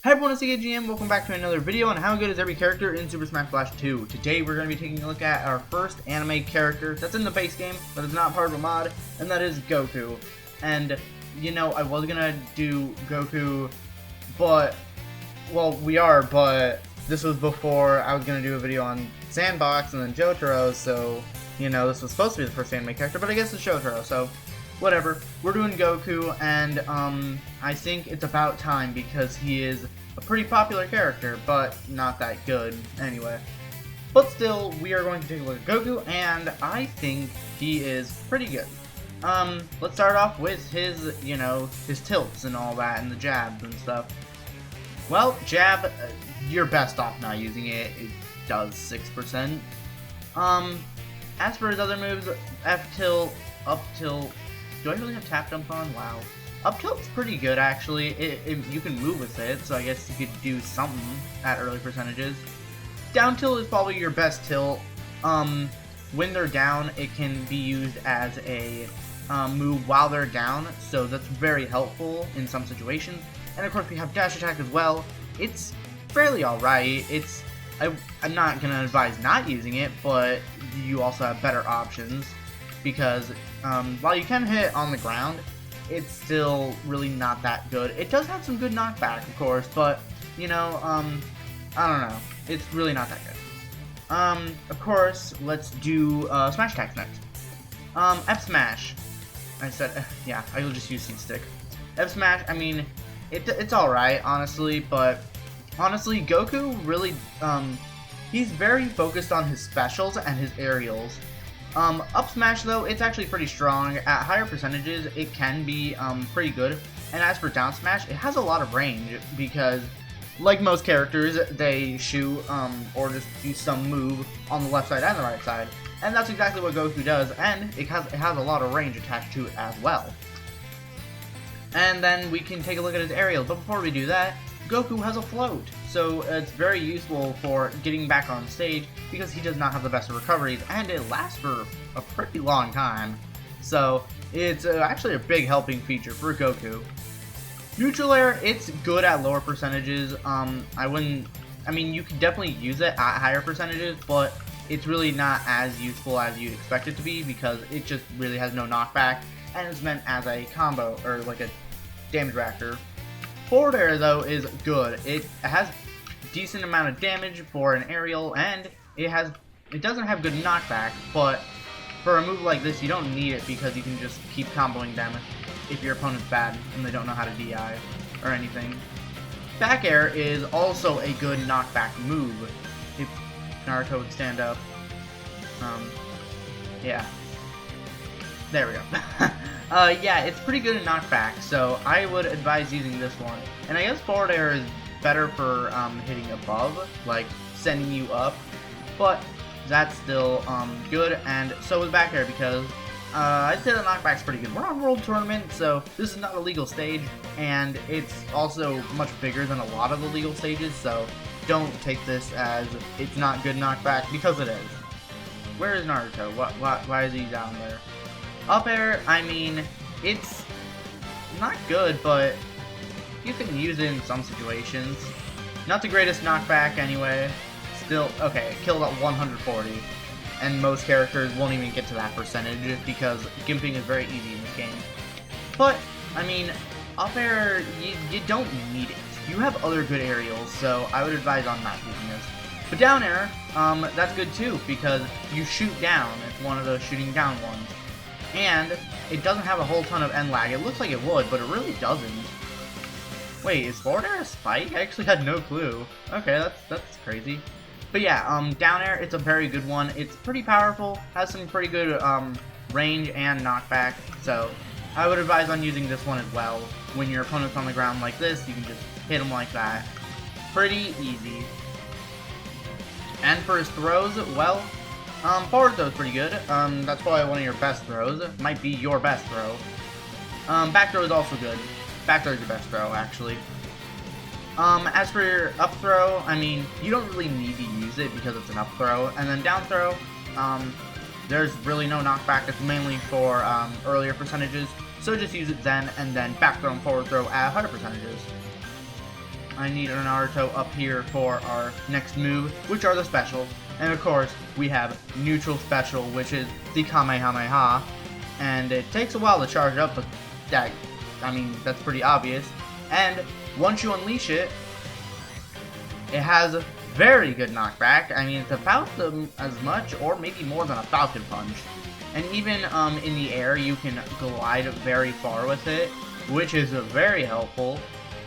Hi everyone, it's DKGM. Welcome back to another video on how good is every character in Super Smash Bros. 2. Today we're going to be taking a look at our first anime character that's in the base game, but is not part of a mod, and that is Goku. And, you know, I was going to do Goku, but, well, but this was before I was going to do a video on Sandbox and then Jotaro, so, you know, this was supposed to be the first anime character, but I guess it's Jotaro, so whatever. We're doing Goku, and I think it's about time because he is a pretty popular character, but not that good anyway. But still, we are going to take a look at Goku, and I think he is pretty good. Let's start off with his, you know, his tilts and all that, and the jabs and stuff. Well, jab, you're best off not using it. It does 6%. As for his other moves, F tilt, up tilt. Do I really have tap jump on? Wow. Up tilt's pretty good actually. You can move with it, so I guess you could do something at early percentages. Down tilt is probably your best tilt. When they're down, it can be used as a move while they're down, so that's very helpful in some situations. And of course we have dash attack as well. It's fairly alright. I'm not gonna advise not using it, but you also have better options. Because while you can hit on the ground, it's still really not that good. It does have some good knockback, of course, but, you know, I don't know. It's really not that good. Of course, let's do Smash attacks next. F Smash. I said, yeah, I will just use C-Stick. F Smash, I mean, it's alright, honestly, but honestly, Goku really, he's very focused on his specials and his aerials. Up smash though, it's actually pretty strong. At higher percentages, it can be pretty good. And as for down smash, it has a lot of range because, like most characters, they shoot or just do some move on the left side and the right side. And that's exactly what Goku does, and it has a lot of range attached to it as well. And then we can take a look at his aerials, but before we do that, Goku has a float, so it's very useful for getting back on stage because he does not have the best of recoveries, and it lasts for a pretty long time. So it's actually a big helping feature for Goku. Neutral air, it's good at lower percentages. I mean, you can definitely use it at higher percentages, but it's really not as useful as you'd expect it to be because it just really has no knockback, and it's meant as a combo, or like a damage reactor. Forward air though is good. It has decent amount of damage for an aerial, and it doesn't have good knockback, but for a move like this you don't need it because you can just keep comboing them if your opponent's bad and they don't know how to DI or anything. Back air is also a good knockback move if Naruto would stand up. Yeah. There we go. Yeah, it's pretty good in knockback, so I would advise using this one. And I guess forward air is better for hitting above, like sending you up, but that's still good, and so is back air because I'd say the knockback's pretty good. We're on World Tournament, so this is not a legal stage, and it's also much bigger than a lot of the legal stages, so don't take this as it's not good knockback, because it is. Where is Naruto? Why is he down there? Up air, I mean, it's not good, but you can use it in some situations. Not the greatest knockback anyway. Still, okay, it killed at 140. And most characters won't even get to that percentage because gimping is very easy in this game. But, I mean, up air, you don't need it. You have other good aerials, so I would advise on not using this. But down air, that's good too, because you shoot down. It's one of those shooting down ones. And it doesn't have a whole ton of end lag. It looks like it would, but it really doesn't. Wait, is forward air a spike? I actually had no clue. Okay, that's crazy. But yeah, down air, it's a very good one. It's pretty powerful, has some pretty good range and knockback. So I would advise on using this one as well. When your opponent's on the ground like this, you can just hit them like that. Pretty easy. And for his throws, well, forward throw is pretty good. That's probably one of your best throws. Might be your best throw. Back throw is also good. Back throw is your best throw, actually. As for your up throw, I mean, you don't really need to use it because it's an up throw. And then down throw, there's really no knockback. It's mainly for earlier percentages. So just use it then, and then back throw and forward throw at higher percentages. I need a Naruto up here for our next move, which are the specials. And of course, we have neutral special, which is the Kamehameha. And it takes a while to charge up, but that's pretty obvious. And once you unleash it, it has very good knockback. I mean, it's about as much or maybe more than a Falcon Punch. And even in the air, you can glide very far with it, which is very helpful.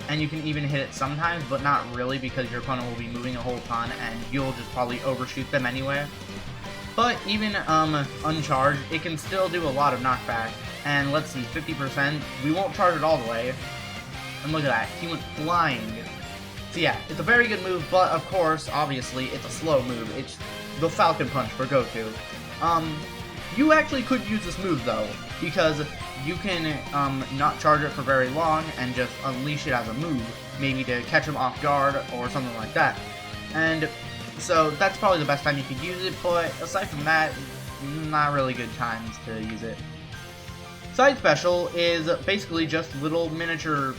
And you can even hit it sometimes, but not really, because your opponent will be moving a whole ton and you'll just probably overshoot them anyway. But even uncharged, it can still do a lot of knockback. And let's see, 50%, we won't charge it all the way. And look at that, he went flying. So yeah, it's a very good move, but of course, obviously, it's a slow move. It's the Falcon Punch for Goku. You actually could use this move though, because you can not charge it for very long and just unleash it as a move, maybe to catch him off guard or something like that. And so that's probably the best time you could use it, but aside from that, not really good times to use it. Side Special is basically just little miniature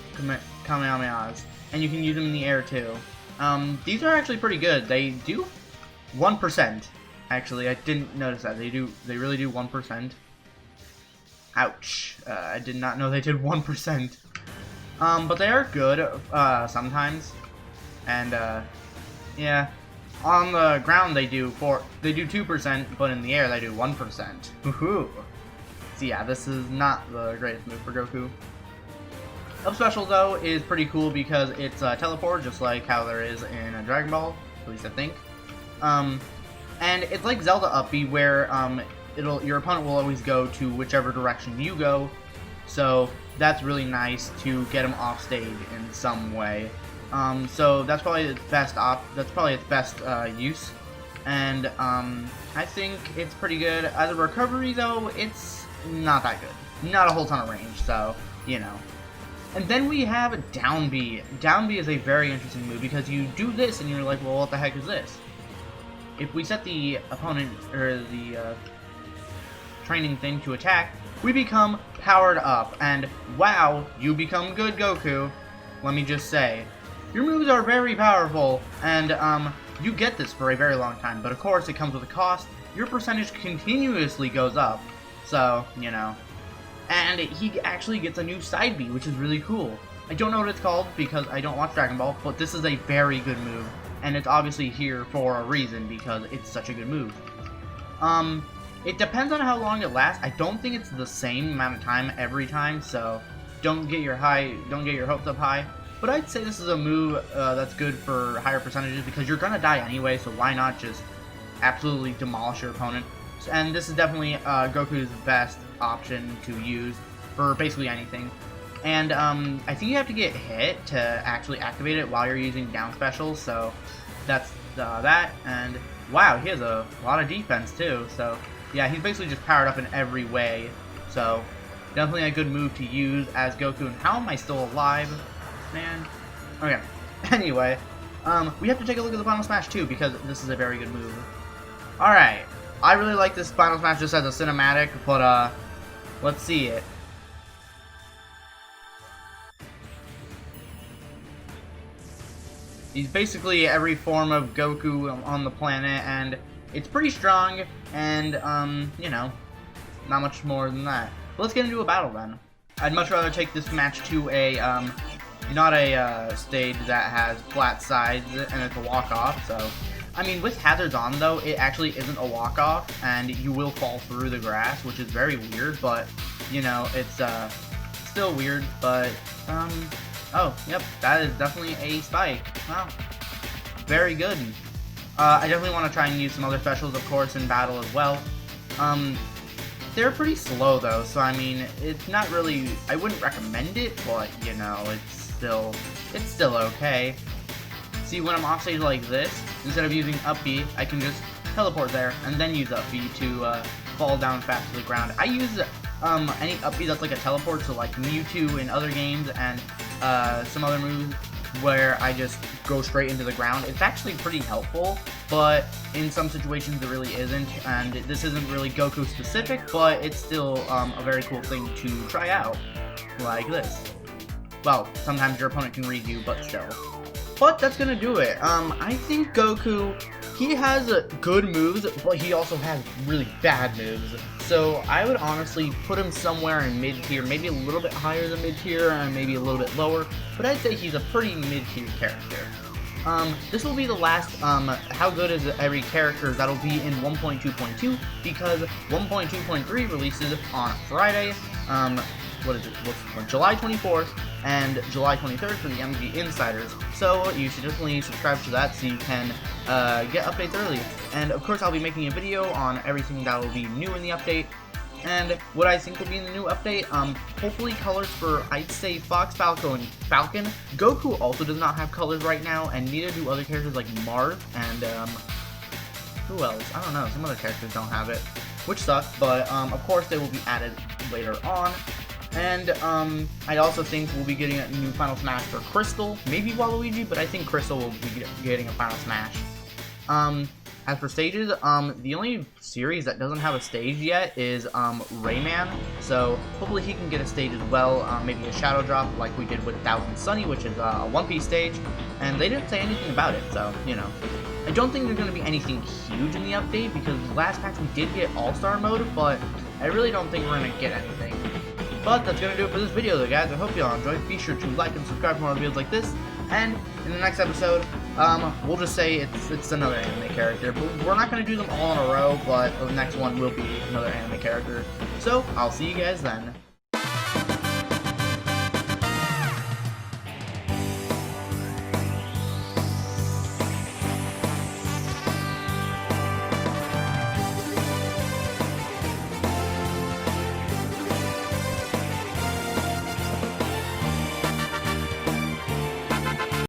Kamehamehas, and you can use them in the air too. These are actually pretty good. They do 1%. Actually, I didn't notice that. They really do 1%. Ouch. I did not know they did 1%. But they are good, sometimes. And, yeah. On the ground they do 2%, but in the air they do 1%. Woohoo! So yeah, this is not the greatest move for Goku. Up Special, though, is pretty cool because it's teleport, just like how there is in Dragon Ball, at least I think. And it's like Zelda Up B, where your opponent will always go to whichever direction you go. So that's really nice to get them off stage in some way. So that's probably its best use. And I think it's pretty good. As a recovery, though, it's not that good. Not a whole ton of range, so you know. And then we have Down B. Down B is a very interesting move because you do this and you're like, well, what the heck is this? If we set the opponent, or the training thing to attack, we become powered up, and wow, you become good Goku, let me just say. Your moves are very powerful, and you get this for a very long time, but of course it comes with a cost. Your percentage continuously goes up, so, you know. And he actually gets a new side B, which is really cool. I don't know what it's called because I don't watch Dragon Ball, but this is a very good move. And it's obviously here for a reason because it's such a good move. It depends on how long it lasts. I don't think it's the same amount of time every time, so don't get your hopes up high. But I'd say this is a move that's good for higher percentages because you're gonna die anyway, so why not just absolutely demolish your opponent? And this is definitely Goku's best option to use for basically anything. And I think you have to get hit to actually activate it while you're using down specials, so that's that. And wow, he has a lot of defense too, so yeah, he's basically just powered up in every way, so definitely a good move to use as Goku. And how am I still alive, man? Okay, anyway, we have to take a look at the Final Smash too, because this is a very good move. Alright, I really like this Final Smash just as a cinematic, but let's see it. He's basically every form of Goku on the planet, and it's pretty strong, and, you know, not much more than that. But let's get into a battle then. I'd much rather take this match to a, not a, stage that has flat sides and it's a walk-off, so. I mean, with hazards on, though, it actually isn't a walk-off, and you will fall through the grass, which is very weird, but, you know, it's, still weird, but, oh, yep, that is definitely a spike. Wow. Very good. I definitely want to try and use some other specials, of course, in battle as well. They're pretty slow, though, so, I mean, it's not really, I wouldn't recommend it, but, you know, it's still okay. See, when I'm off stage like this, instead of using up B, I can just teleport there, and then use up B to, fall down fast to the ground. I use, any up B that's like a teleport, so like Mewtwo in other games, and, some other moves where I just go straight into the ground. It's actually pretty helpful, but in some situations it really isn't, and this isn't really Goku specific, but it's still, a very cool thing to try out, like this. Well, sometimes your opponent can read you, but still. But that's gonna do it. I think Goku, he has good moves, but he also has really bad moves. So I would honestly put him somewhere in mid-tier, maybe a little bit higher than mid-tier, and maybe a little bit lower, but I'd say he's a pretty mid-tier character. This will be the last, how good is every character that'll be in 1.2.2, because 1.2.3 releases on Friday, July 24th, and July 23rd for the MG Insiders, so you should definitely subscribe to that so you can get updates early. And of course I'll be making a video on everything that will be new in the update, and what I think will be in the new update, hopefully colors for, I'd say, Fox, Falco, and Falcon. Goku also does not have colors right now, and neither do other characters like Marth, and, who else? I don't know, some other characters don't have it, which sucks, but, of course they will be added later on. And, I also think we'll be getting a new Final Smash for Crystal, maybe Waluigi, but I think Crystal will be getting a Final Smash. As for stages, the only series that doesn't have a stage yet is, Rayman, so hopefully he can get a stage as well, maybe a Shadow Drop like we did with Thousand Sunny, which is a One Piece stage, and they didn't say anything about it, so, you know. I don't think there's going to be anything huge in the update, because last patch we did get All-Star mode, but I really don't think we're going to get anything. But that's going to do it for this video though, guys. I hope you all enjoyed. Be sure to like and subscribe for more videos like this. And in the next episode, we'll just say it's another anime character. But we're not going to do them all in a row, but the next one will be another anime character. So, I'll see you guys then.